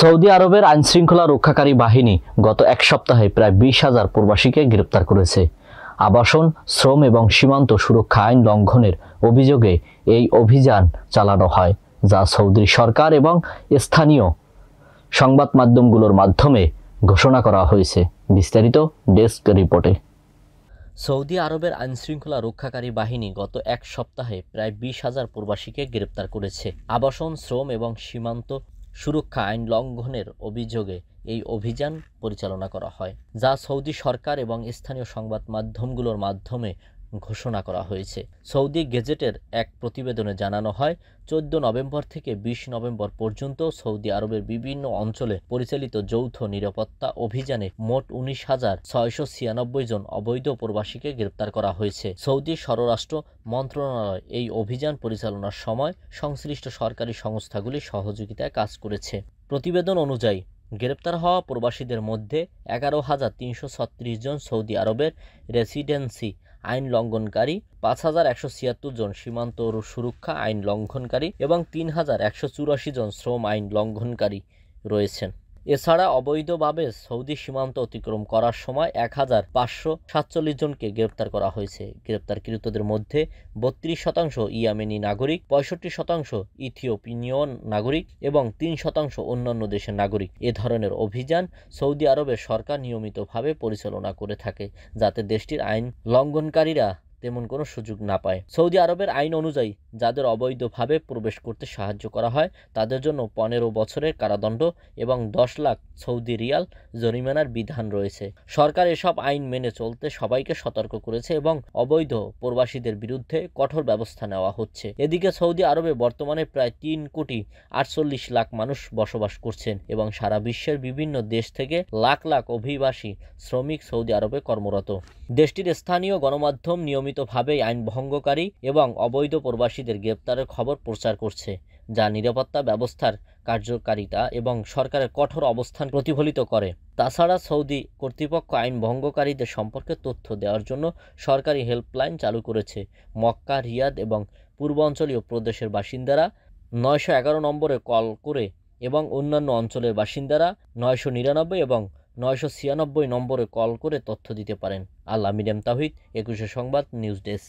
Saudi আরবের আইনশৃঙ্খলা রক্ষাকারী বাহিনী গত এক সপ্তাহে প্রায় 20,000 প্রবাসীকে গ্রেপ্তার করেছে। আবাসন, শ্রম এবং সীমান্ত সুরক্ষা আইন লঙ্ঘনের অভিযোগে এই অভিযান চালানো হয়, যা সৌদি সরকার এবং স্থানীয় সংবাদ মাধ্যমগুলোর মাধ্যমে ঘোষণা করা হয়েছে। বিস্তারিত ডেস্ক রিপোর্টে। সৌদি আরবের আইনশৃঙ্খলা রক্ষাকারী বাহিনী গত এক সপ্তাহে প্রায় 20,000 প্রবাসীকে গ্রেপ্তার করেছে। আবাসন, শ্রম এবং সীমান্ত সুরক্ষা আইন লঙ্ঘনের অভিযোগে এই অভিযান পরিচালনা করা হয়, যা সৌদি সরকার এবং স্থানীয় সংবাদ মাধ্যমগুলোর মাধ্যমে ঘোষণা করা হয়েছে। সৌদি গেজেটের এক প্রতিবেদনে জানানো হয়, 14 নভেম্বর থেকে 20 নভেম্বর পর্যন্ত সৌদি আরবের বিভিন্ন অঞ্চলে পরিচালিত যৌথ নিরাপত্তা অভিযানে মোট 19,696 জন অবৈধ প্রবাসীকে গ্রেপ্তার করা হয়েছে। সৌদি স্বরাষ্ট্র মন্ত্রণালয় এই অভিযান পরিচালনার সময় সংশ্লিষ্ট সরকারি সংস্থাগুলির সহযোগিতায় কাজ করেছে। প্রতিবেদন অনুযায়ী গ্রেপ্তার হওয়া প্রবাসীদের মধ্যে 11,336 জন সৌদি আরবের রেসিডেন্সি আইন লঙ্ঘনকারী, 5,176 জন সীমান্ত সুরক্ষা আইন লঙ্ঘনকারী এবং 3,184 জন শ্রম আইন লঙ্ঘনকারী রয়েছেন। এছাড়া অবৈধভাবে সৌদি সীমান্ত অতিক্রম করার সময় 1,547 জনকে গ্রেপ্তার করা হয়েছে। গ্রেপ্তারকৃতদের মধ্যে 32% ইয়েমেনি নাগরিক, 65% ইথিওপিয়ান নাগরিক এবং 3% অন্যান্য দেশের নাগরিক। এ ধরনের অভিযান সৌদি আরবের সরকার নিয়মিতভাবে পরিচালনা করে থাকে, যাতে দেশটির আইন লঙ্ঘনকারীরা তেমন কোনো সুযোগ না পায়। সৌদি আরবের আইন অনুযায়ী যাদের অবৈধভাবে প্রবেশ করতে সাহায্য করা হয় তাদের জন্য 15 বছরের কারাদণ্ড এবং 10 লাখ সৌদি রিয়াল জরিমানার বিধান রয়েছে। সরকার এসব আইন মেনে চলতে সবাইকে সতর্ক করেছে এবং অবৈধ প্রবাসীদের বিরুদ্ধে কঠোর ব্যবস্থা নেওয়া হচ্ছে। এদিকে সৌদি আরবে বর্তমানে প্রায় 3,48 লাখ মানুষ বসবাস করছেন এবং সারা বিশ্বের বিভিন্ন দেশ থেকে লাখ লাখ অভিবাসী শ্রমিক সৌদি আরবে কর্মরত। দেশটির স্থানীয় গণমাধ্যম নিয়মিতভাবে আইন ভঙ্গকারী এবং অবৈধ প্রবাসীদের গ্রেপ্তারের খবর প্রচার করছে, যা নিরাপত্তা ব্যবস্থার কার্যকারিতা এবং সরকারের কঠোর অবস্থান প্রতিফলিত করে। তাছাড়া সৌদি কর্তৃপক্ষ আইন ভঙ্গকারীদের সম্পর্কে তথ্য দেওয়ার জন্য সরকারি হেল্পলাইন চালু করেছে। মক্কা, রিয়াদ এবং পূর্বাঞ্চলীয় প্রদেশের বাসিন্দারা 911 নম্বরে কল করে এবং অন্যান্য অঞ্চলের বাসিন্দারা 999 এবং 996 নম্বরে কল করে তথ্য দিতে পারেন। আল আমিন এম তাওহিদ, 21 সংবাদ, নিউজ ডেস্ক।